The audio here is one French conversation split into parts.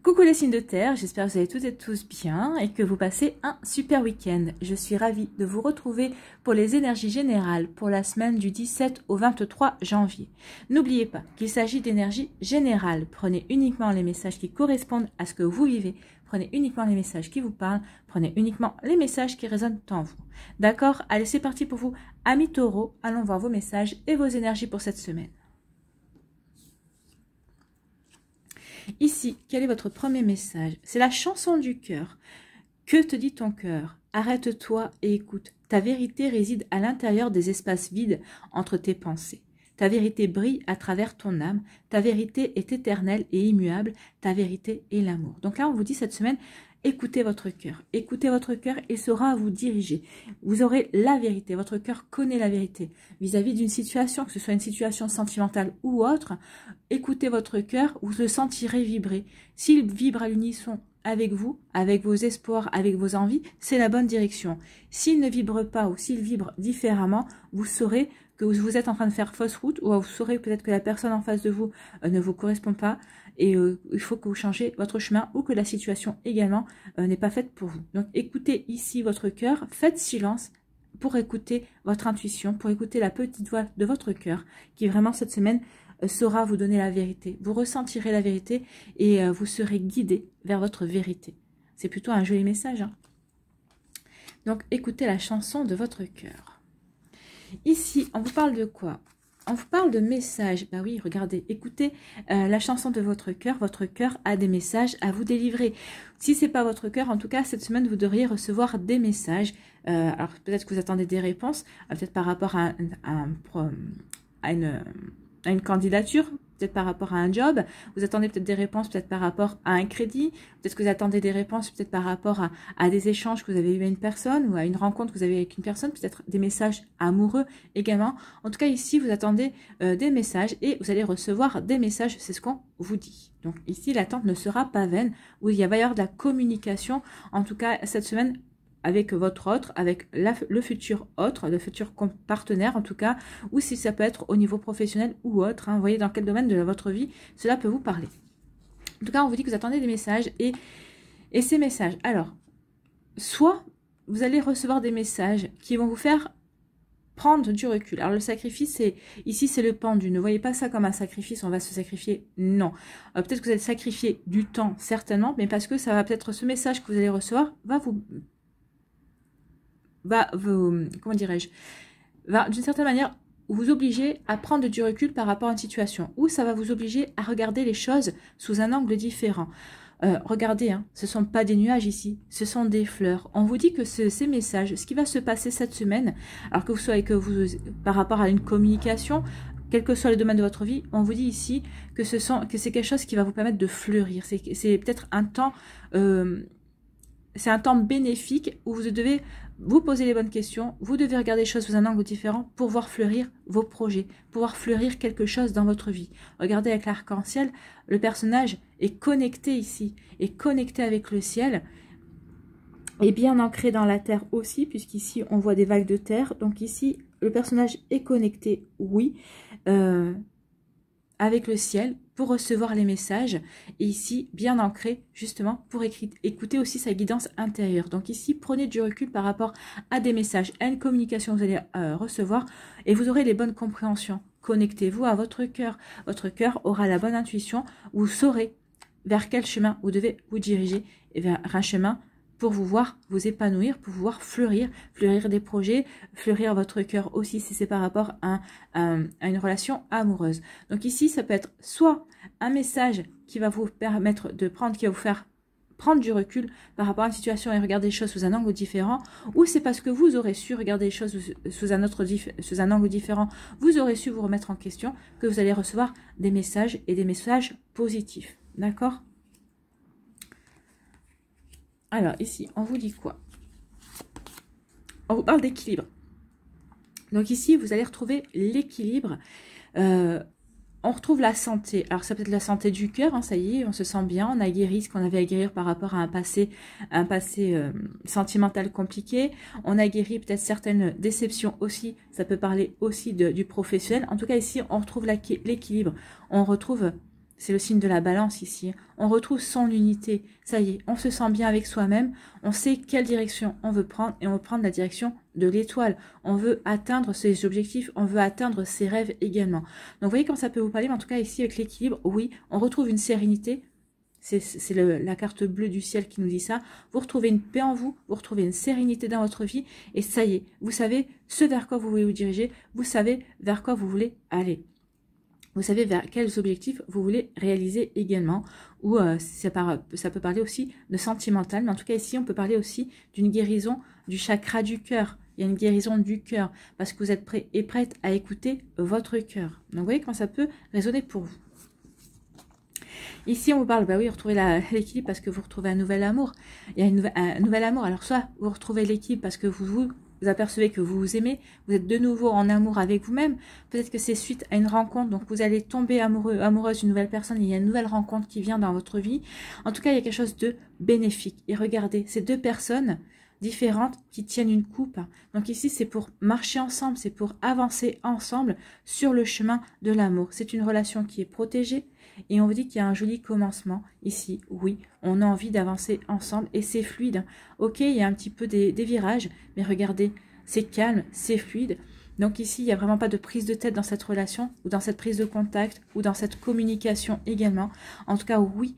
Coucou les signes de terre, j'espère que vous allez toutes et tous bien et que vous passez un super week-end. Je suis ravie de vous retrouver pour les énergies générales pour la semaine du 17 au 23 janvier. N'oubliez pas qu'il s'agit d'énergie générale. Prenez uniquement les messages qui correspondent à ce que vous vivez. Prenez uniquement les messages qui vous parlent. Prenez uniquement les messages qui résonnent en vous. D'accord? Allez, c'est parti pour vous. Amis taureaux, allons voir vos messages et vos énergies pour cette semaine. Ici, quel est votre premier message? C'est la chanson du cœur. Que te dit ton cœur? Arrête-toi et écoute. Ta vérité réside à l'intérieur des espaces vides entre tes pensées. Ta vérité brille à travers ton âme. Ta vérité est éternelle et immuable. Ta vérité est l'amour. Donc là, on vous dit cette semaine, écoutez votre cœur. Écoutez votre cœur, il saura vous diriger. Vous aurez la vérité. Votre cœur connaît la vérité. Vis-à-vis d'une situation, que ce soit une situation sentimentale ou autre, écoutez votre cœur, vous le sentirez vibrer. S'il vibre à l'unisson avec vous, avec vos espoirs, avec vos envies, c'est la bonne direction. S'il ne vibre pas ou s'il vibre différemment, vous saurez que vous êtes en train de faire fausse route, ou vous saurez peut-être que la personne en face de vous ne vous correspond pas et il faut que vous changez votre chemin ou que la situation également n'est pas faite pour vous. Donc écoutez ici votre cœur, faites silence pour écouter votre intuition, pour écouter la petite voix de votre cœur qui vraiment cette semaine saura vous donner la vérité. Vous ressentirez la vérité et vous serez guidé vers votre vérité. C'est plutôt un joli message, hein. Donc écoutez la chanson de votre cœur. Ici, on vous parle de quoi? On vous parle de messages. Bah oui, regardez, écoutez la chanson de votre cœur. Votre cœur a des messages à vous délivrer. Si ce n'est pas votre cœur, en tout cas, cette semaine, vous devriez recevoir des messages. Alors, peut-être que vous attendez des réponses, peut-être par rapport à une candidature, peut-être par rapport à un job, vous attendez peut-être des réponses peut-être par rapport à un crédit, peut-être que vous attendez des réponses peut-être par rapport à des échanges que vous avez eu avec une personne ou à une rencontre que vous avez avec une personne, peut-être des messages amoureux également. En tout cas ici vous attendez des messages et vous allez recevoir des messages, c'est ce qu'on vous dit. Donc ici l'attente ne sera pas vaine, où il va y avoir de la communication, en tout cas cette semaine, avec votre autre, avec le futur autre, le futur partenaire en tout cas, ou si ça peut être au niveau professionnel ou autre, hein, vous voyez dans quel domaine de votre vie cela peut vous parler. En tout cas, on vous dit que vous attendez des messages et ces messages, alors, soit vous allez recevoir des messages qui vont vous faire prendre du recul. Alors le sacrifice, ici c'est le pendu. Ne voyez pas ça comme un sacrifice, on va se sacrifier. Non. Peut-être que vous allez sacrifier du temps, certainement, mais parce que ça va peut-être, ce message que vous allez recevoir comment dirais-je, va d'une certaine manière vous obliger à prendre du recul par rapport à une situation, ou ça va vous obliger à regarder les choses sous un angle différent. Regardez, hein, ce ne sont pas des nuages ici, ce sont des fleurs. On vous dit que ces messages, ce qui va se passer cette semaine, alors que vous soyez par rapport à une communication, quel que soit le domaine de votre vie, on vous dit ici que c'est quelque chose qui va vous permettre de fleurir. C'est peut-être un temps... c'est un temps bénéfique où vous devez vous poser les bonnes questions, vous devez regarder les choses sous un angle différent pour voir fleurir vos projets, pour voir fleurir quelque chose dans votre vie. Regardez avec l'arc-en-ciel, le personnage est connecté ici, est connecté avec le ciel, est bien ancré dans la terre aussi, puisqu'ici on voit des vagues de terre. Donc ici, le personnage est connecté, oui, avec le ciel pour recevoir les messages, et ici bien ancré justement pour écouter aussi sa guidance intérieure. Donc ici prenez du recul par rapport à des messages, à une communication que vous allez recevoir, et vous aurez les bonnes compréhensions. Connectez-vous à votre cœur aura la bonne intuition, vous saurez vers quel chemin vous devez vous diriger, et vers un chemin pour vous voir vous épanouir, pour vous voir fleurir des projets, fleurir votre cœur aussi si c'est par rapport à une relation amoureuse. Donc ici, ça peut être soit un message qui va vous permettre de prendre, qui va vous faire prendre du recul par rapport à une situation et regarder les choses sous un angle différent, ou c'est parce que vous aurez su regarder les choses sous un angle différent, vous aurez su vous remettre en question, que vous allez recevoir des messages et des messages positifs. D'accord ? Alors, ici, on vous dit quoi? On vous parle d'équilibre. Donc ici, vous allez retrouver l'équilibre. On retrouve la santé. Alors, ça peut être la santé du cœur, hein, ça y est, on se sent bien. On a guéri ce qu'on avait à guérir par rapport à un passé sentimental compliqué. On a guéri peut-être certaines déceptions aussi. Ça peut parler aussi du professionnel. En tout cas, ici, on retrouve l'équilibre. On retrouve c'est le signe de la balance ici. On retrouve son unité. Ça y est, on se sent bien avec soi-même. On sait quelle direction on veut prendre et on veut prendre la direction de l'étoile. On veut atteindre ses objectifs, on veut atteindre ses rêves également. Donc, vous voyez comment ça peut vous parler. Mais en tout cas, ici, avec l'équilibre, oui, on retrouve une sérénité. C'est la carte bleue du ciel qui nous dit ça. Vous retrouvez une paix en vous, vous retrouvez une sérénité dans votre vie. Et ça y est, vous savez ce vers quoi vous voulez vous diriger. Vous savez vers quoi vous voulez aller. Vous savez vers quels objectifs vous voulez réaliser également. Ou ça peut parler aussi de sentimental. Mais en tout cas, ici, on peut parler aussi d'une guérison du chakra du cœur. Il y a une guérison du cœur. Parce que vous êtes prêt et prête à écouter votre cœur. Donc, vous voyez comment ça peut résonner pour vous. Ici, on vous parle, bah oui, retrouvez l'équilibre parce que vous retrouvez un nouvel amour. Il y a un nouvel amour. Alors, soit vous retrouvez l'équilibre parce que vous apercevez que vous vous aimez, vous êtes de nouveau en amour avec vous-même. Peut-être que c'est suite à une rencontre, donc vous allez tomber amoureuse d'une nouvelle personne, il y a une nouvelle rencontre qui vient dans votre vie. En tout cas, il y a quelque chose de bénéfique. Et regardez, ces deux personnes différentes qui tiennent une coupe. Donc ici, c'est pour marcher ensemble, c'est pour avancer ensemble sur le chemin de l'amour. C'est une relation qui est protégée et on vous dit qu'il y a un joli commencement ici. Oui, on a envie d'avancer ensemble et c'est fluide. Ok, il y a un petit peu des virages, mais regardez, c'est calme, c'est fluide. Donc ici, il n'y a vraiment pas de prise de tête dans cette relation ou dans cette prise de contact ou dans cette communication également. En tout cas, oui,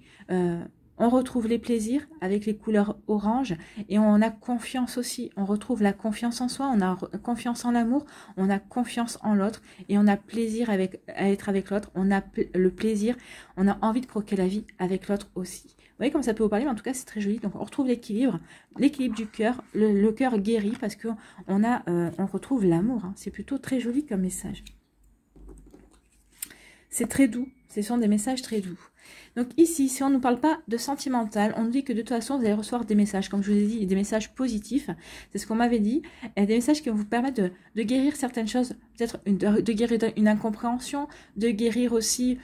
on retrouve les plaisirs avec les couleurs orange et on a confiance aussi. On retrouve la confiance en soi, on a confiance en l'amour, on a confiance en l'autre et on a plaisir à être avec l'autre. On a le plaisir, on a envie de croquer la vie avec l'autre aussi. Vous voyez comme ça peut vous parler, mais en tout cas c'est très joli. Donc on retrouve l'équilibre du cœur, le cœur guéri parce que on retrouve l'amour. Hein. C'est plutôt très joli comme message. C'est très doux, ce sont des messages très doux. Donc ici, si on ne nous parle pas de sentimental, on nous dit que de toute façon, vous allez recevoir des messages, comme je vous ai dit, des messages positifs. C'est ce qu'on m'avait dit. Et des messages qui vont vous permettre de guérir certaines choses, peut-être de guérir une incompréhension, de guérir aussi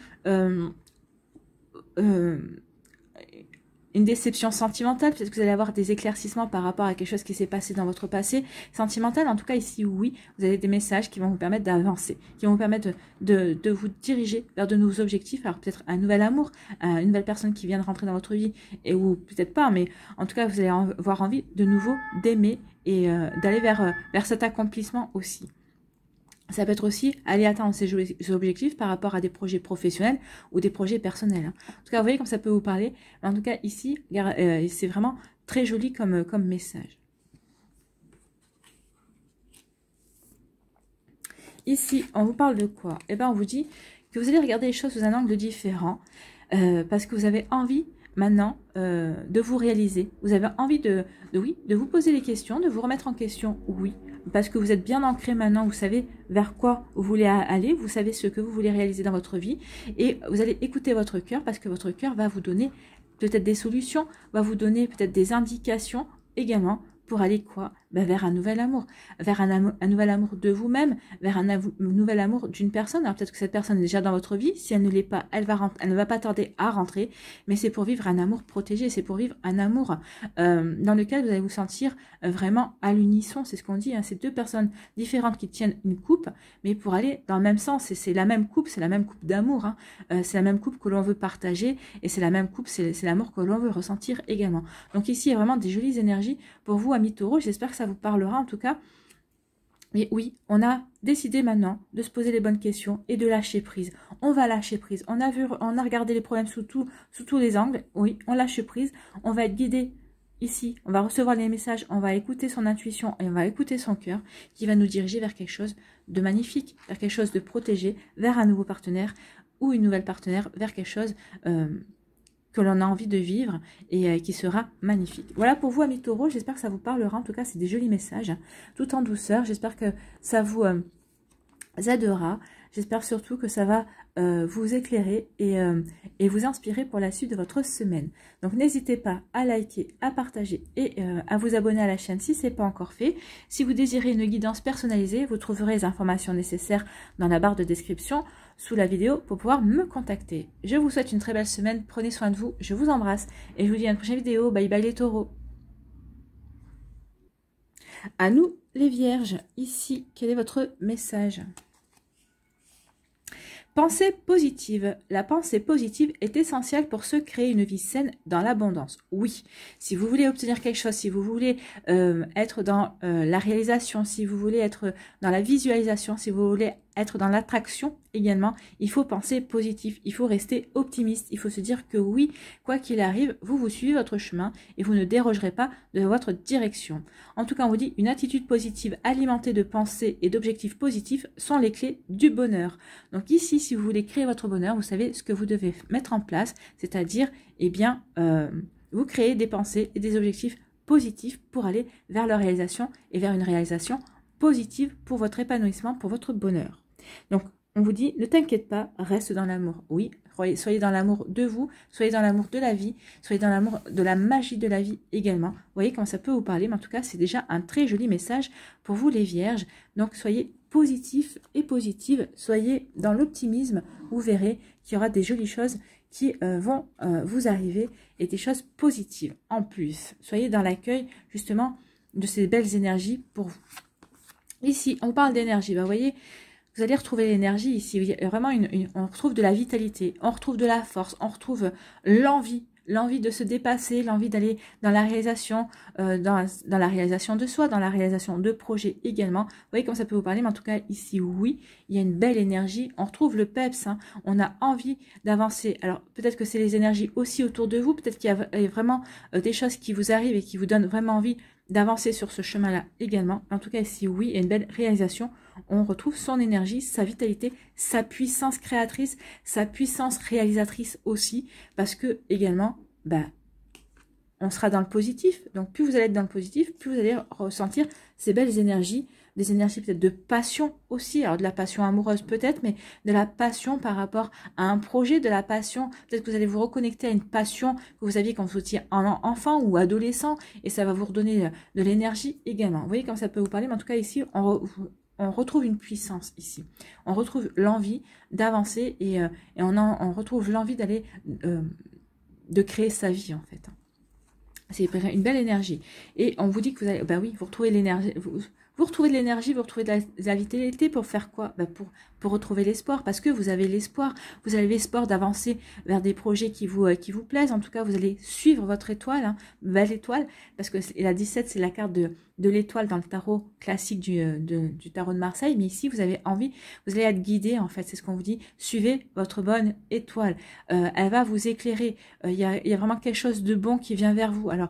une déception sentimentale, peut-être que vous allez avoir des éclaircissements par rapport à quelque chose qui s'est passé dans votre passé sentimental. En tout cas, ici, oui, vous avez des messages qui vont vous permettre d'avancer, qui vont vous permettre de vous diriger vers de nouveaux objectifs. Alors, peut-être un nouvel amour, une nouvelle personne qui vient de rentrer dans votre vie, ou peut-être pas, mais en tout cas, vous allez avoir envie de nouveau d'aimer et d'aller vers cet accomplissement aussi. Ça peut être aussi aller atteindre ses objectifs par rapport à des projets professionnels ou des projets personnels. En tout cas, vous voyez comme ça peut vous parler. En tout cas, ici, c'est vraiment très joli comme message. Ici, on vous parle de quoi? Eh bien, on vous dit que vous allez regarder les choses sous un angle différent parce que vous avez envie maintenant de vous réaliser. Vous avez envie de vous poser les questions, de vous remettre en question, oui. Parce que vous êtes bien ancré maintenant, vous savez vers quoi vous voulez aller, vous savez ce que vous voulez réaliser dans votre vie et vous allez écouter votre cœur parce que votre cœur va vous donner peut-être des solutions, va vous donner peut-être des indications également pour aller quoi? Ben vers un nouvel amour, vers un nouvel amour de vous-même, vers un nouvel amour d'une personne. Alors peut-être que cette personne est déjà dans votre vie, si elle ne l'est pas, elle ne va pas tarder à rentrer, mais c'est pour vivre un amour protégé, c'est pour vivre un amour dans lequel vous allez vous sentir vraiment à l'unisson, c'est ce qu'on dit, hein, c'est deux personnes différentes qui tiennent une coupe, mais pour aller dans le même sens, et c'est la même coupe, c'est la même coupe d'amour, hein, c'est la même coupe que l'on veut partager, et c'est la même coupe, c'est l'amour que l'on veut ressentir également. Donc ici, il y a vraiment des jolies énergies pour vous, amis taureaux, j'espère que ça vous parlera en tout cas. Mais oui, on a décidé maintenant de se poser les bonnes questions et de lâcher prise. On va lâcher prise. On a regardé les problèmes sous tous les angles. Oui, on lâche prise. On va être guidé ici. On va recevoir les messages. On va écouter son intuition et on va écouter son cœur qui va nous diriger vers quelque chose de magnifique, vers quelque chose de protégé, vers un nouveau partenaire ou une nouvelle partenaire, vers quelque chose que l'on a envie de vivre et qui sera magnifique. Voilà pour vous, amis taureaux, j'espère que ça vous parlera. En tout cas, c'est des jolis messages, tout en douceur. J'espère que ça vous aidera. J'espère surtout que ça va vous éclairer et vous inspirer pour la suite de votre semaine. Donc, n'hésitez pas à liker, à partager et à vous abonner à la chaîne si ce n'est pas encore fait. Si vous désirez une guidance personnalisée, vous trouverez les informations nécessaires dans la barre de description sous la vidéo pour pouvoir me contacter. Je vous souhaite une très belle semaine, prenez soin de vous, je vous embrasse et je vous dis à une prochaine vidéo. Bye bye les taureaux. À nous les vierges, ici, quel est votre message? Pensée positive. La pensée positive est essentielle pour se créer une vie saine dans l'abondance. Oui, si vous voulez obtenir quelque chose, si vous voulez être dans la réalisation, si vous voulez être dans la visualisation, si vous voulez être dans l'attraction également, il faut penser positif, il faut rester optimiste, il faut se dire que oui, quoi qu'il arrive, vous suivez votre chemin et vous ne dérogerez pas de votre direction. En tout cas, on vous dit, une attitude positive alimentée de pensées et d'objectifs positifs sont les clés du bonheur. Donc ici, si vous voulez créer votre bonheur, vous savez ce que vous devez mettre en place, c'est-à-dire, eh bien, vous créez des pensées et des objectifs positifs pour aller vers leur réalisation et vers une réalisation positive pour votre épanouissement, pour votre bonheur. Donc, on vous dit, ne t'inquiète pas, reste dans l'amour. Oui, soyez dans l'amour de vous, soyez dans l'amour de la vie, soyez dans l'amour de la magie de la vie également. Vous voyez comment ça peut vous parler, mais en tout cas, c'est déjà un très joli message pour vous les vierges. Donc, soyez positifs et positives, soyez dans l'optimisme, vous verrez qu'il y aura des jolies choses qui vont vous arriver et des choses positives en plus. Soyez dans l'accueil justement de ces belles énergies pour vous. Ici, on parle d'énergie, vous voyez, vous allez retrouver l'énergie ici, il y a vraiment on retrouve de la vitalité, on retrouve de la force, on retrouve l'envie de se dépasser, l'envie d'aller dans la réalisation, dans la réalisation de soi, dans la réalisation de projets également. Vous voyez comment ça peut vous parler, mais en tout cas ici, oui, il y a une belle énergie, on retrouve le peps, hein, on a envie d'avancer. Alors peut-être que c'est les énergies aussi autour de vous, peut-être qu'il y a vraiment des choses qui vous arrivent et qui vous donnent vraiment envie d'avancer sur ce chemin-là également. En tout cas ici, oui, il y a une belle réalisation. On retrouve son énergie, sa vitalité, sa puissance créatrice, sa puissance réalisatrice aussi, parce que également, on sera dans le positif. Donc plus vous allez être dans le positif, plus vous allez ressentir ces belles énergies, des énergies peut-être de passion aussi, alors de la passion amoureuse peut-être, mais de la passion par rapport à un projet, de la passion, peut-être que vous allez vous reconnecter à une passion que vous aviez quand vous étiez enfant ou adolescent, et ça va vous redonner de l'énergie également. Vous voyez comme ça peut vous parler, mais en tout cas ici, on retrouve une puissance ici. On retrouve l'envie d'avancer et on retrouve l'envie d'aller, de créer sa vie en fait. C'est une belle énergie. Et on vous dit que vous allez, oui, vous retrouvez l'énergie, vous retrouvez de l'énergie, vous retrouvez de la vitalité pour faire quoi? Pour retrouver l'espoir, parce que vous avez l'espoir, vous avez l'espoir d'avancer vers des projets qui vous plaisent. En tout cas, vous allez suivre votre étoile, hein, belle étoile, parce que la 17, c'est la carte de l'étoile dans le tarot classique du tarot de Marseille. Mais ici, vous avez envie, vous allez être guidé, en fait, c'est ce qu'on vous dit. Suivez votre bonne étoile. Elle va vous éclairer. Il y a vraiment quelque chose de bon qui vient vers vous. Alors,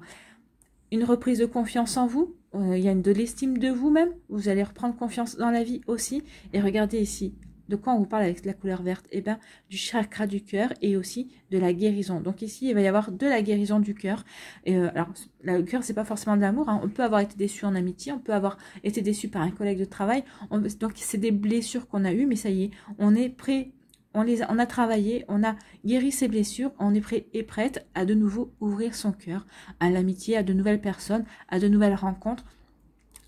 une reprise de confiance en vous, il y a de l'estime de vous-même, vous allez reprendre confiance dans la vie aussi. Et regardez ici, de quoi on vous parle avec la couleur verte? Eh bien, du chakra du cœur et aussi de la guérison. Donc ici, il va y avoir de la guérison du cœur. Alors, le cœur, c'est pas forcément de l'amour, hein. On peut avoir été déçu en amitié, on peut avoir été déçu par un collègue de travail. Donc, c'est des blessures qu'on a eues, mais ça y est, on est prêt. On a travaillé, on a guéri ses blessures, on est prêt et prête à de nouveau ouvrir son cœur à l'amitié, à de nouvelles personnes, à de nouvelles rencontres,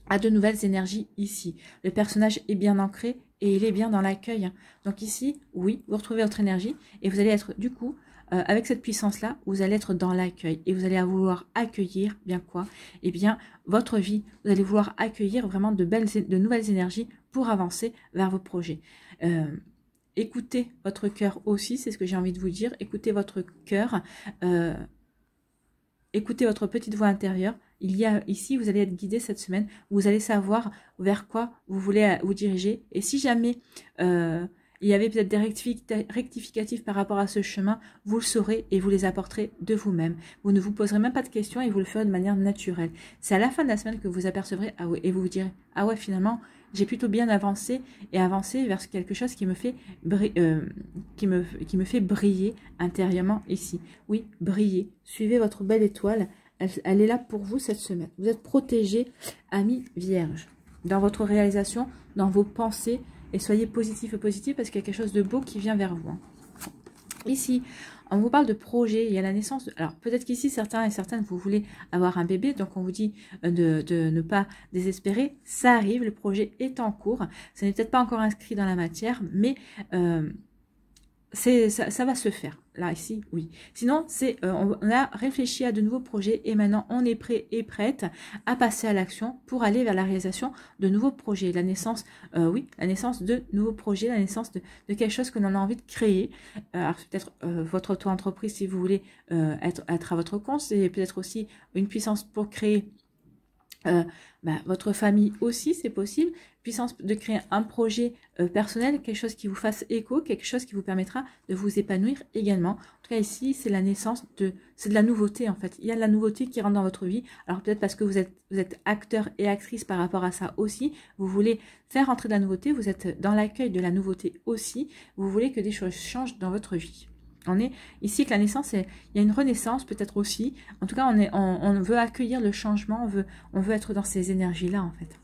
à de nouvelles énergies ici. Le personnage est bien ancré et il est bien dans l'accueil. Donc ici, oui, vous retrouvez votre énergie et vous allez être du coup, avec cette puissance-là, vous allez être dans l'accueil et vous allez vouloir accueillir, bien quoi? Eh bien, votre vie, vous allez vouloir accueillir vraiment de nouvelles énergies pour avancer vers vos projets. Écoutez votre cœur aussi, c'est ce que j'ai envie de vous dire. Écoutez votre cœur, écoutez votre petite voix intérieure. Il y a ici, vous allez être guidé cette semaine. Vous allez savoir vers quoi vous voulez vous diriger. Et si jamais il y avait peut-être des rectificatifs par rapport à ce chemin, vous le saurez et vous les apporterez de vous-même. Vous ne vous poserez même pas de questions et vous le ferez de manière naturelle. C'est à la fin de la semaine que vous apercevrez, ah ouais, et vous vous direz, ah ouais, finalement, j'ai plutôt bien avancé et avancé vers quelque chose qui me fait qui me fait briller intérieurement ici. Oui, briller. Suivez votre belle étoile. Elle est là pour vous cette semaine. Vous êtes protégés, amis vierges, dans votre réalisation, dans vos pensées. Et soyez positifs et positifs parce qu'il y a quelque chose de beau qui vient vers vous. Ici, on vous parle de projet, il y a la naissance. Alors, peut-être qu'ici, certains et certaines, vous voulez avoir un bébé, donc on vous dit de ne pas désespérer. Ça arrive, le projet est en cours. Ça n'est peut-être pas encore inscrit dans la matière, mais ça va se faire. Là, ici, oui. Sinon, c'est on a réfléchi à de nouveaux projets et maintenant, on est prêt et prête à passer à l'action pour aller vers la réalisation de nouveaux projets. La naissance, oui, la naissance de nouveaux projets, la naissance de quelque chose que l'on a envie de créer. Alors, peut-être votre auto-entreprise, si vous voulez être à votre compte. C'est peut-être aussi une puissance pour créer votre famille aussi, c'est possible. Puissance de créer un projet personnel, quelque chose qui vous fasse écho, quelque chose qui vous permettra de vous épanouir également. En tout cas, ici, c'est la naissance c'est de la nouveauté en fait. Il y a de la nouveauté qui rentre dans votre vie. Alors peut-être parce que vous êtes acteur et actrice par rapport à ça aussi. Vous voulez faire entrer de la nouveauté. Vous êtes dans l'accueil de la nouveauté aussi. Vous voulez que des choses changent dans votre vie. On est ici que la naissance, il y a une renaissance peut-être aussi. En tout cas, on veut accueillir le changement, on veut être dans ces énergies-là en fait.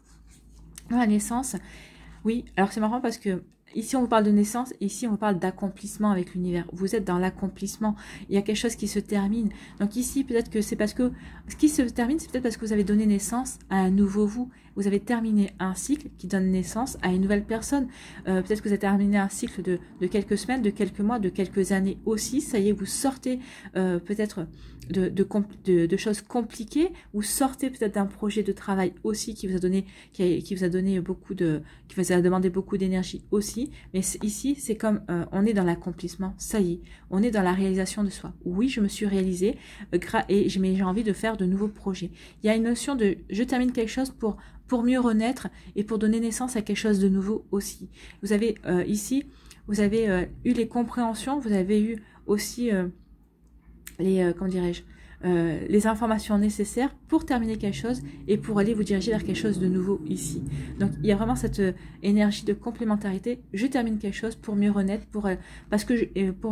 Dans la naissance, oui, alors c'est marrant parce que ici on vous parle de naissance, et ici on vous parle d'accomplissement avec l'univers. Vous êtes dans l'accomplissement, il y a quelque chose qui se termine. Donc ici peut-être que c'est parce que ce qui se termine, c'est peut-être parce que vous avez donné naissance à un nouveau vous. Vous avez terminé un cycle qui donne naissance à une nouvelle personne. Peut-être que vous avez terminé un cycle de quelques semaines, de quelques mois, de quelques années aussi. Ça y est, vous sortez peut-être de choses compliquées. Vous sortez peut-être d'un projet de travail aussi qui vous a donné, qui vous a donné beaucoup qui vous a demandé beaucoup d'énergie aussi. Mais ici, c'est comme on est dans l'accomplissement. Ça y est, on est dans la réalisation de soi. Oui, je me suis réalisée et j'ai envie de faire de nouveaux projets. Il y a une notion de je termine quelque chose pour mieux renaître et pour donner naissance à quelque chose de nouveau aussi. Vous avez ici, vous avez eu les compréhensions, vous avez eu aussi comment dirais-je, les informations nécessaires pour terminer quelque chose et pour aller vous diriger vers quelque chose de nouveau ici. Donc il y a vraiment cette énergie de complémentarité. Je termine quelque chose pour mieux renaître, parce que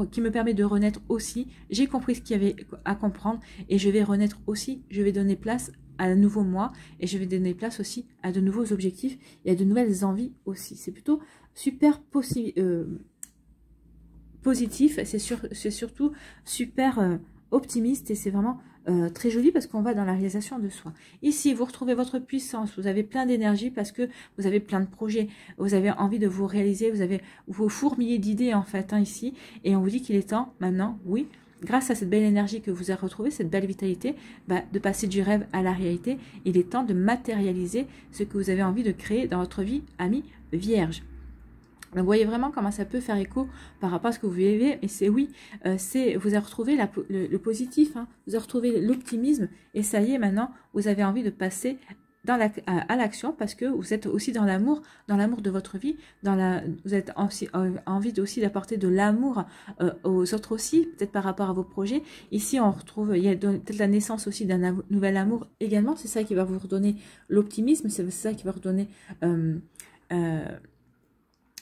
qui me permet de renaître aussi. J'ai compris ce qu'il y avait à comprendre et je vais renaître aussi. Je vais donner place à un nouveau moi et je vais donner place aussi à de nouveaux objectifs et à de nouvelles envies aussi. C'est plutôt super positif, c'est surtout super optimiste et c'est vraiment très joli parce qu'on va dans la réalisation de soi. Ici, vous retrouvez votre puissance, vous avez plein d'énergie parce que vous avez plein de projets, vous avez envie de vous réaliser, vous fourmillez d'idées en fait ici et on vous dit qu'il est temps maintenant, oui, grâce à cette belle énergie que vous avez retrouvée, cette belle vitalité, de passer du rêve à la réalité. Il est temps de matérialiser ce que vous avez envie de créer dans votre vie, amis vierge. Donc, vous voyez vraiment comment ça peut faire écho par rapport à ce que vous vivez. Et c'est oui, vous avez retrouvé le positif, hein, vous avez retrouvé l'optimisme. Et ça y est, maintenant, vous avez envie de passer à l'action parce que vous êtes aussi dans l'amour de votre vie, vous avez aussi envie aussi d'apporter de l'amour aux autres aussi, peut-être par rapport à vos projets. Ici, on retrouve, il y a peut-être la naissance aussi d'un nouvel amour également. C'est ça qui va vous redonner l'optimisme, c'est ça qui va redonner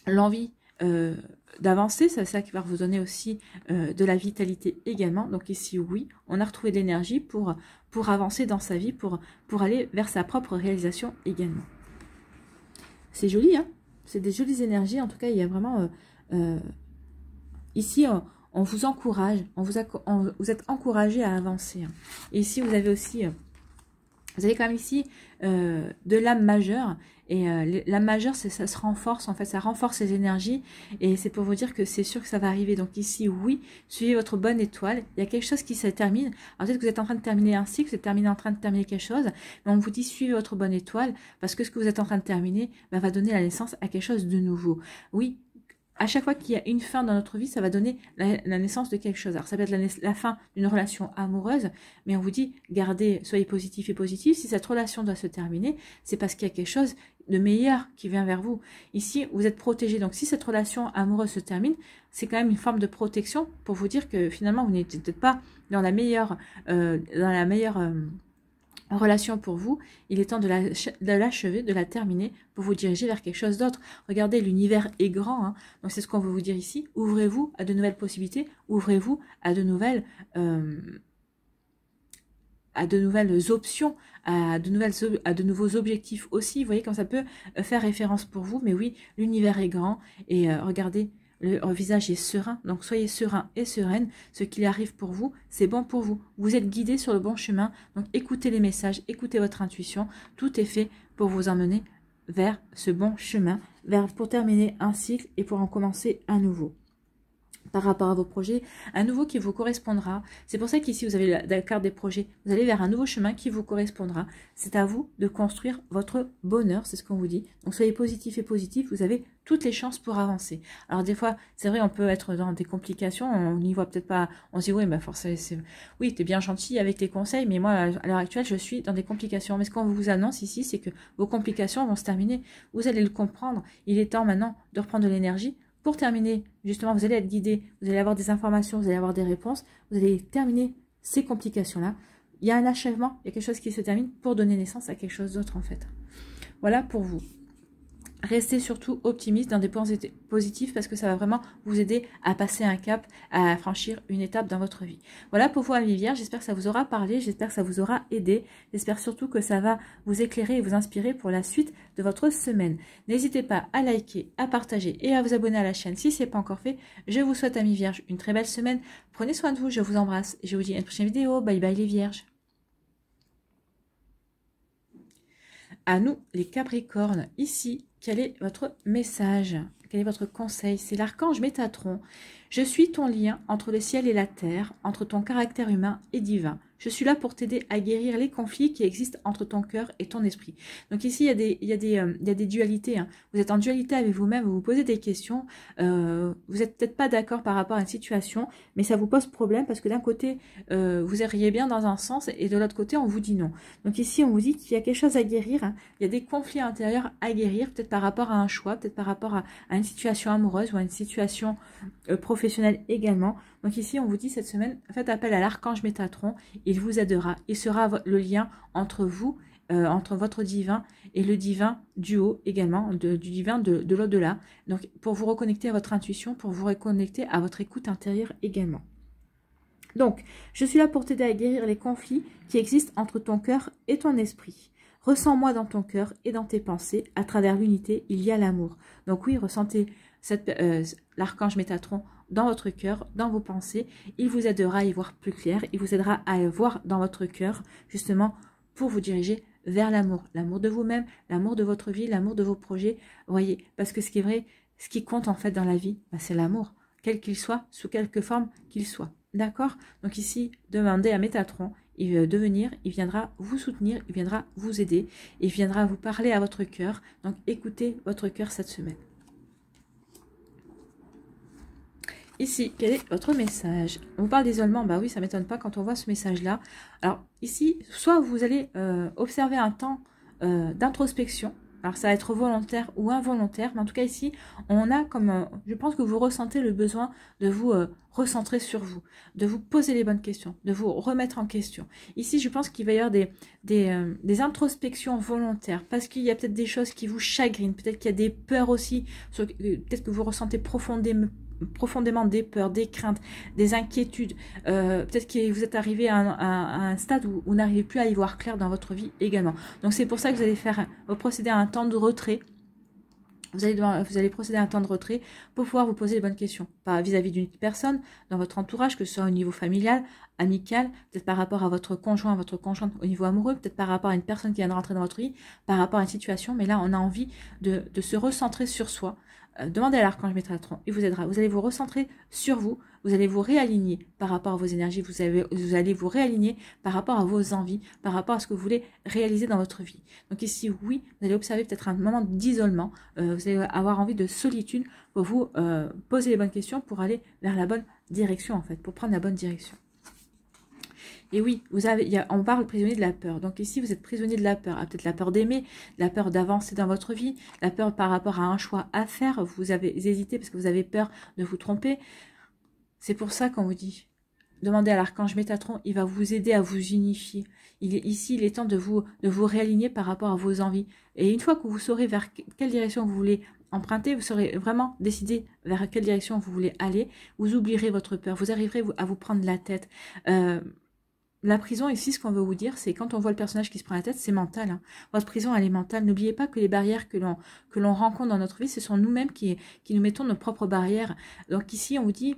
l'envie d'avancer, c'est ça qui va vous donner aussi de la vitalité également. Donc ici, oui, on a retrouvé de l'énergie pour avancer dans sa vie, pour aller vers sa propre réalisation également. C'est joli, hein? C'est des jolies énergies. En tout cas, il y a vraiment... ici, on vous encourage, vous êtes encouragé à avancer. Hein. Et ici, vous avez aussi... vous avez quand même ici de l'âme majeure. Et l'âme majeure, ça se renforce, en fait, ça renforce les énergies. Et c'est pour vous dire que c'est sûr que ça va arriver. Donc ici, oui, suivez votre bonne étoile. Il y a quelque chose qui se termine. Alors peut-être que vous êtes en train de terminer un cycle, vous êtes en train de terminer quelque chose. Mais on vous dit, suivez votre bonne étoile. Parce que ce que vous êtes en train de terminer va donner la naissance à quelque chose de nouveau. Oui. À chaque fois qu'il y a une fin dans notre vie, ça va donner la naissance de quelque chose. Alors, ça peut être la fin d'une relation amoureuse, mais on vous dit, soyez positif et positif. Si cette relation doit se terminer, c'est parce qu'il y a quelque chose de meilleur qui vient vers vous. Ici, vous êtes protégé. Donc, si cette relation amoureuse se termine, c'est quand même une forme de protection pour vous dire que finalement, vous n'êtes peut-être pas dans la meilleure relation pour vous, il est temps de l'achever, de la terminer pour vous diriger vers quelque chose d'autre. Regardez, l'univers est grand, hein. Donc c'est ce qu'on veut vous dire ici. Ouvrez-vous à de nouvelles possibilités, ouvrez-vous à de nouvelles options, à de nouveaux objectifs aussi. Vous voyez comme ça peut faire référence pour vous, mais oui, l'univers est grand et regardez, le visage est serein, donc soyez serein et sereine. Ce qui arrive pour vous, c'est bon pour vous. Vous êtes guidé sur le bon chemin, donc écoutez les messages, écoutez votre intuition. Tout est fait pour vous emmener vers ce bon chemin, pour terminer un cycle et pour en commencer un nouveau. par rapport à vos projets, un nouveau qui vous correspondra. C'est pour ça qu'ici, vous avez la carte des projets. Vous allez vers un nouveau chemin qui vous correspondra. C'est à vous de construire votre bonheur, c'est ce qu'on vous dit. Donc, soyez positif et positif, vous avez toutes les chances pour avancer. Alors, des fois, c'est vrai, on peut être dans des complications, on n'y voit peut-être pas, on se dit, oui, bah forcément, oui, t'es bien gentil avec tes conseils, mais moi, à l'heure actuelle, je suis dans des complications. Mais ce qu'on vous annonce ici, c'est que vos complications vont se terminer. Vous allez le comprendre. Il est temps maintenant de reprendre de l'énergie. Pour terminer, justement, vous allez être guidé, vous allez avoir des informations, vous allez avoir des réponses, vous allez terminer ces complications-là. Il y a un achèvement, il y a quelque chose qui se termine pour donner naissance à quelque chose d'autre, en fait. Voilà pour vous. Restez surtout optimiste dans des points positifs parce que ça va vraiment vous aider à passer un cap, à franchir une étape dans votre vie. Voilà pour vous, amis Vierge. J'espère que ça vous aura parlé, j'espère que ça vous aura aidé. J'espère surtout que ça va vous éclairer et vous inspirer pour la suite de votre semaine. N'hésitez pas à liker, à partager et à vous abonner à la chaîne si ce n'est pas encore fait. Je vous souhaite, amis Vierges, une très belle semaine. Prenez soin de vous, je vous embrasse et je vous dis à une prochaine vidéo. Bye bye les Vierges. À nous, les Capricornes, ici, quel est votre message? Quel est votre conseil? C'est l'archange Métatron. Je suis ton lien entre le ciel et la terre, entre ton caractère humain et divin. Je suis là pour t'aider à guérir les conflits qui existent entre ton cœur et ton esprit. Donc ici, il y a des dualités. Hein. Vous êtes en dualité avec vous-même, vous vous posez des questions. Vous n'êtes peut-être pas d'accord par rapport à une situation, mais ça vous pose problème parce que d'un côté, vous iriez bien dans un sens et de l'autre côté, on vous dit non. Donc ici, on vous dit qu'il y a quelque chose à guérir. Hein. Il y a des conflits intérieurs à guérir, peut-être par rapport à un choix, peut-être par rapport à une situation amoureuse ou à une situation professionnelle également. Donc ici, on vous dit cette semaine, faites appel à l'archange Métatron. Il vous aidera. Il sera le lien entre vous, entre votre divin et le divin du haut également, du divin de l'au-delà. Donc pour vous reconnecter à votre intuition, pour vous reconnecter à votre écoute intérieure également. Donc, je suis là pour t'aider à guérir les conflits qui existent entre ton cœur et ton esprit. Ressens-moi dans ton cœur et dans tes pensées. À travers l'unité, il y a l'amour. Donc oui, ressentez l'archange Métatron dans votre cœur, dans vos pensées. Il vous aidera à y voir plus clair. Il vous aidera à voir dans votre cœur, justement, pour vous diriger vers l'amour. L'amour de vous-même, l'amour de votre vie, l'amour de vos projets. Voyez, parce que ce qui est vrai, ce qui compte en fait dans la vie, bah, c'est l'amour. Quel qu'il soit, sous quelque forme qu'il soit. D'accord? Donc ici, demandez à Métatron de venir, il viendra vous soutenir, il viendra vous aider, il viendra vous parler à votre cœur. Donc écoutez votre cœur cette semaine. Ici, quel est votre message? On vous parle d'isolement, bah oui, ça ne m'étonne pas quand on voit ce message-là. Alors ici, soit vous allez observer un temps d'introspection. Alors ça va être volontaire ou involontaire, mais en tout cas ici, on a comme, je pense que vous ressentez le besoin de vous recentrer sur vous, de vous poser les bonnes questions, de vous remettre en question. Ici, je pense qu'il va y avoir des introspections volontaires, parce qu'il y a peut-être des choses qui vous chagrinent, peut-être qu'il y a des peurs aussi, peut-être que vous ressentez profondément des peurs, des craintes, des inquiétudes. Peut-être que vous êtes arrivé à un stade où vous n'arrivez plus à y voir clair dans votre vie également. Donc c'est pour ça que vous allez procéder à un temps de retrait. Vous allez procéder à un temps de retrait pour pouvoir vous poser les bonnes questions. Pas vis-à-vis d'une personne, dans votre entourage, que ce soit au niveau familial, amical, peut-être par rapport à votre conjoint, votre conjointe au niveau amoureux, peut-être par rapport à une personne qui vient de rentrer dans votre vie, par rapport à une situation. Mais là, on a envie de se recentrer sur soi. Demandez à l'archange Métatron, il vous aidera. Vous allez vous recentrer sur vous, vous allez vous réaligner par rapport à vos énergies, vous allez vous réaligner par rapport à vos envies, par rapport à ce que vous voulez réaliser dans votre vie. Donc ici, oui, vous allez observer peut-être un moment d'isolement, vous allez avoir envie de solitude pour vous poser les bonnes questions pour aller vers la bonne direction en fait, pour prendre la bonne direction. Et oui, on parle prisonnier de la peur. Donc ici, vous êtes prisonnier de la peur. Peut-être la peur d'aimer, la peur d'avancer dans votre vie, la peur par rapport à un choix à faire. Vous avez hésité parce que vous avez peur de vous tromper. C'est pour ça qu'on vous dit, demandez à l'archange Métatron, il va vous aider à vous unifier. Il est temps de vous réaligner par rapport à vos envies. Et une fois que vous saurez vers quelle direction vous voulez emprunter, vous saurez vraiment décider vers quelle direction vous voulez aller. Vous oublierez votre peur. Vous arriverez à vous prendre la tête. La prison, ici, ce qu'on veut vous dire, c'est quand on voit le personnage qui se prend la tête, c'est mental. Hein. Votre prison, elle est mentale. N'oubliez pas que les barrières que l'on rencontre dans notre vie, ce sont nous-mêmes qui nous mettons nos propres barrières. Donc ici, on vous dit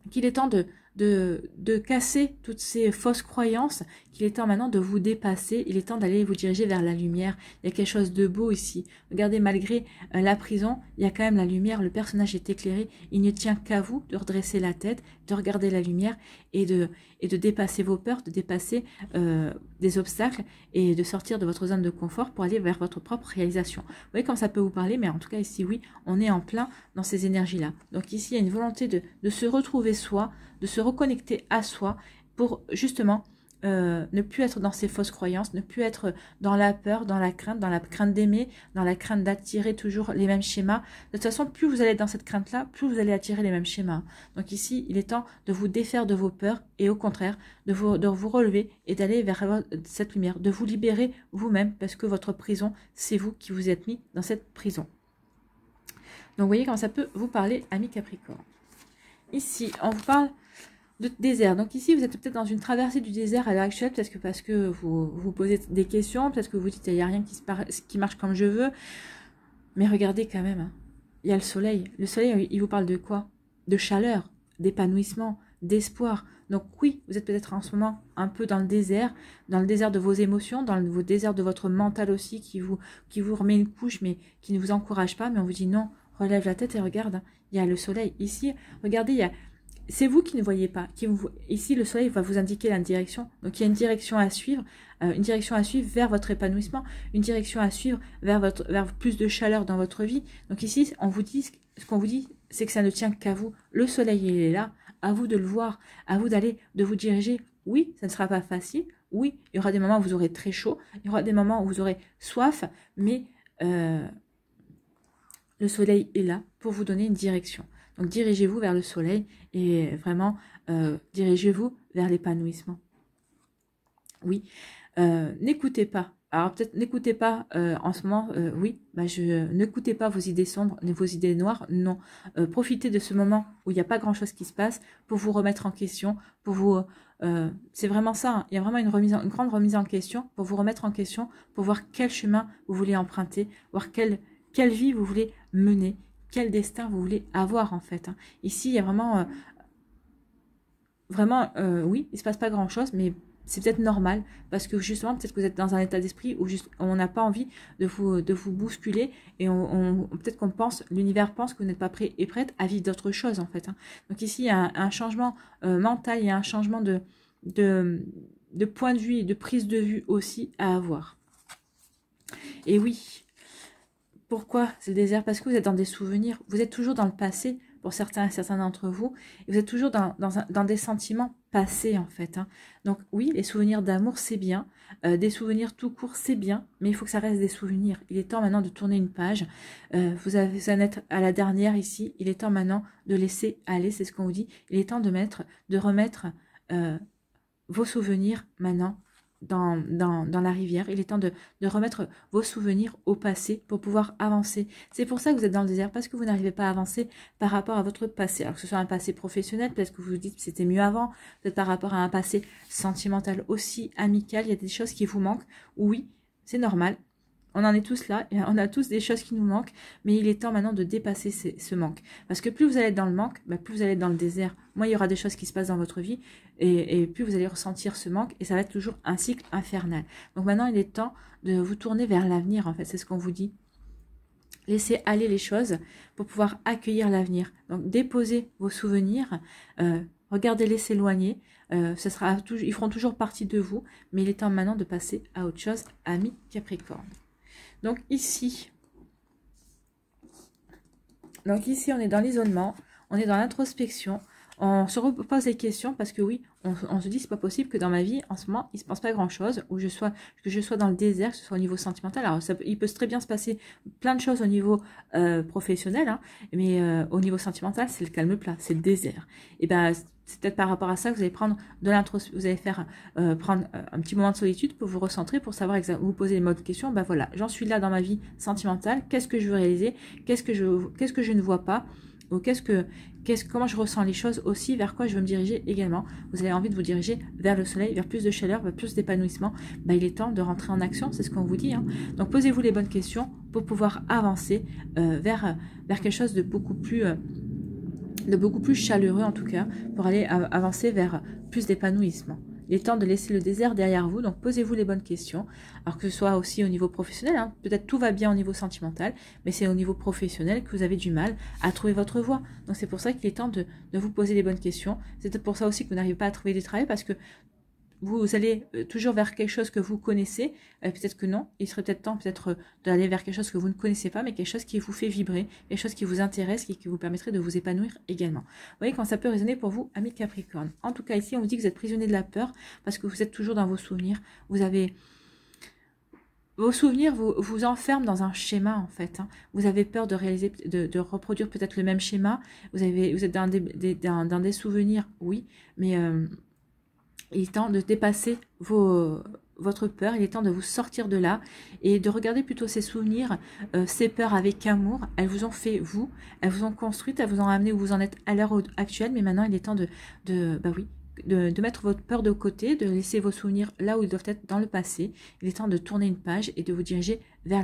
qu'il est temps de de casser toutes ces fausses croyances, qu'il est temps maintenant de vous dépasser, il est temps d'aller vous diriger vers la lumière. Il y a quelque chose de beau ici. Regardez, malgré la prison, il y a quand même la lumière, le personnage est éclairé, il ne tient qu'à vous de redresser la tête, de regarder la lumière et de dépasser vos peurs, de dépasser des obstacles et de sortir de votre zone de confort pour aller vers votre propre réalisation. Vous voyez comme ça peut vous parler, mais en tout cas ici, oui, on est en plein dans ces énergies-là. Donc ici, il y a une volonté de se retrouver soi, de se reconnecter à soi pour justement ne plus être dans ces fausses croyances, ne plus être dans la peur, dans la crainte d'aimer, dans la crainte d'attirer toujours les mêmes schémas. De toute façon, plus vous allez être dans cette crainte-là, plus vous allez attirer les mêmes schémas. Donc ici, il est temps de vous défaire de vos peurs et au contraire, de vous relever et d'aller vers cette lumière, de vous libérer vous-même parce que votre prison, c'est vous qui vous êtes mis dans cette prison. Donc vous voyez comment ça peut vous parler, amis Capricorne. Ici, on vous parle de désert. Donc ici, vous êtes peut-être dans une traversée du désert à l'heure actuelle, peut-être parce que vous vous posez des questions, peut-être que vous dites il n'y a rien qui marche comme je veux. Mais regardez quand même, hein, il y a le soleil. Le soleil, il vous parle de quoi? De chaleur, d'épanouissement, d'espoir. Donc oui, vous êtes peut-être en ce moment un peu dans le désert de vos émotions, dans le désert de votre mental aussi, qui vous remet une couche, mais qui ne vous encourage pas. Mais on vous dit non, relève la tête et regarde, hein, il y a le soleil. Ici, regardez, c'est vous qui ne voyez pas. Ici, le soleil va vous indiquer la direction. Donc, il y a une direction à suivre vers votre épanouissement, une direction à suivre vers plus de chaleur dans votre vie. Donc ici, ce qu'on vous dit, c'est que ça ne tient qu'à vous. Le soleil, il est là. À vous de le voir, à vous de vous diriger. Oui, ça ne sera pas facile. Oui, il y aura des moments où vous aurez très chaud. Il y aura des moments où vous aurez soif. Mais le soleil est là pour vous donner une direction. Donc, dirigez-vous vers le soleil et vraiment, dirigez-vous vers l'épanouissement. Oui, n'écoutez pas. Alors, peut-être n'écoutez pas en ce moment, oui, n'écoutez pas vos idées sombres, vos idées noires, non. Profitez de ce moment où il n'y a pas grand-chose qui se passe pour vous remettre en question, pour vous... c'est vraiment ça, hein. Il y a vraiment une grande remise en question pour vous remettre en question, pour voir quel chemin vous voulez emprunter, voir quelle vie vous voulez mener, quel destin vous voulez avoir en fait. Hein. Ici, il y a vraiment, oui, il ne se passe pas grand-chose, mais c'est peut-être normal, parce que justement, peut-être que vous êtes dans un état d'esprit où on n'a pas envie de vous bousculer, et peut-être qu'on pense, l'univers pense que vous n'êtes pas prêt et prête à vivre d'autres choses en fait. Hein. Donc ici, il y a un changement mental, il y a un changement de point de vue et de prise de vue aussi à avoir. Et oui, pourquoi c'est le désert? Parce que vous êtes dans des souvenirs, vous êtes toujours dans le passé pour certains d'entre vous, et vous êtes toujours dans des sentiments passés en fait. Hein. Donc oui, les souvenirs d'amour c'est bien, des souvenirs tout court c'est bien, mais il faut que ça reste des souvenirs. Il est temps maintenant de tourner une page, vous en êtes à la dernière ici, il est temps maintenant de laisser aller, c'est ce qu'on vous dit, il est temps de remettre vos souvenirs maintenant dans la rivière. Il est temps de remettre vos souvenirs au passé pour pouvoir avancer. C'est pour ça que vous êtes dans le désert, parce que vous n'arrivez pas à avancer par rapport à votre passé. Alors que ce soit un passé professionnel, peut-être que vous vous dites que c'était mieux avant, peut-être par rapport à un passé sentimental aussi, amical, il y a des choses qui vous manquent. Oui, c'est normal. On en est tous là, on a tous des choses qui nous manquent, mais il est temps maintenant de dépasser ce manque. Parce que plus vous allez être dans le manque, plus vous allez être dans le désert. Moins il y aura des choses qui se passent dans votre vie, et plus vous allez ressentir ce manque, et ça va être toujours un cycle infernal. Donc maintenant, il est temps de vous tourner vers l'avenir, en fait, c'est ce qu'on vous dit. Laissez aller les choses pour pouvoir accueillir l'avenir. Donc déposez vos souvenirs, regardez-les s'éloigner, ils feront toujours partie de vous, mais il est temps maintenant de passer à autre chose, amis Capricorne. Donc ici, on est dans l'isolement, on est dans l'introspection, on se repose les questions parce que oui, on se dit c'est pas possible que dans ma vie, en ce moment, il se passe pas grand chose, que je sois dans le désert, que ce soit au niveau sentimental. Alors il peut très bien se passer plein de choses au niveau professionnel, hein, mais au niveau sentimental, c'est le calme plat, c'est le désert. Et ben c'est peut-être par rapport à ça que vous allez prendre vous allez faire prendre un petit moment de solitude pour vous recentrer, pour savoir exactement, vous poser les modes de questions. Ben voilà, j'en suis là dans ma vie sentimentale. Qu'est-ce que je veux réaliser? Qu'est-ce que je ne vois pas? Ou comment je ressens les choses aussi, vers quoi je veux me diriger également. Vous avez envie de vous diriger vers le soleil, vers plus de chaleur, vers plus d'épanouissement. Ben, il est temps de rentrer en action, c'est ce qu'on vous dit. Hein. Donc posez-vous les bonnes questions pour pouvoir avancer vers quelque chose de beaucoup plus de beaucoup plus chaleureux en tout cas, pour aller avancer vers plus d'épanouissement. Il est temps de laisser le désert derrière vous, donc posez-vous les bonnes questions, alors que ce soit aussi au niveau professionnel, hein. Peut-être tout va bien au niveau sentimental, mais c'est au niveau professionnel que vous avez du mal à trouver votre voie. Donc c'est pour ça qu'il est temps de vous poser les bonnes questions. C'est peut-être pour ça aussi que vous n'arrivez pas à trouver du travail, parce que vous allez toujours vers quelque chose que vous connaissez, peut-être que non, il serait peut-être temps d'aller vers quelque chose que vous ne connaissez pas, mais quelque chose qui vous fait vibrer, quelque chose qui vous intéresse, qui vous permettrait de vous épanouir également. Vous voyez quand ça peut résonner pour vous, amis Capricorne. En tout cas ici, on vous dit que vous êtes prisonnier de la peur, parce que vous êtes toujours dans vos souvenirs, vos souvenirs vous enferment dans un schéma en fait, hein. Vous avez peur de réaliser, de reproduire peut-être le même schéma, vous êtes dans des souvenirs, oui, mais... il est temps de dépasser votre peur, il est temps de vous sortir de là et de regarder plutôt ces souvenirs, ces peurs avec amour. Elles vous ont fait vous, elles vous ont construite, elles vous ont amené où vous en êtes à l'heure actuelle, mais maintenant il est temps de mettre votre peur de côté, de laisser vos souvenirs là où ils doivent être dans le passé. Il est temps de tourner une page et de vous diriger vers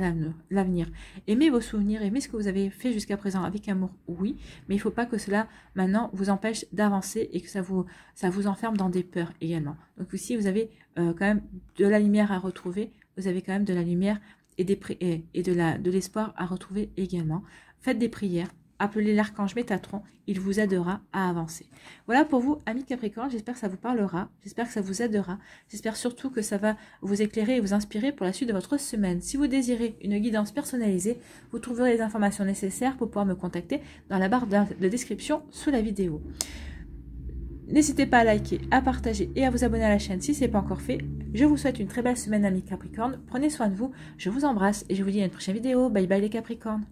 l'avenir. Aimez vos souvenirs, aimez ce que vous avez fait jusqu'à présent avec amour, oui, mais il ne faut pas que cela maintenant vous empêche d'avancer et que ça vous enferme dans des peurs également. Donc ici vous avez quand même de la lumière à retrouver, vous avez quand même de la lumière et de l'espoir à retrouver également. Faites des prières. Appelez l'archange Métatron, il vous aidera à avancer. Voilà pour vous, amis Capricorne, j'espère que ça vous parlera, j'espère que ça vous aidera, j'espère surtout que ça va vous éclairer et vous inspirer pour la suite de votre semaine. Si vous désirez une guidance personnalisée, vous trouverez les informations nécessaires pour pouvoir me contacter dans la barre de description sous la vidéo. N'hésitez pas à liker, à partager et à vous abonner à la chaîne si ce n'est pas encore fait. Je vous souhaite une très belle semaine, amis Capricorne, prenez soin de vous, je vous embrasse et je vous dis à une prochaine vidéo. Bye bye les Capricornes.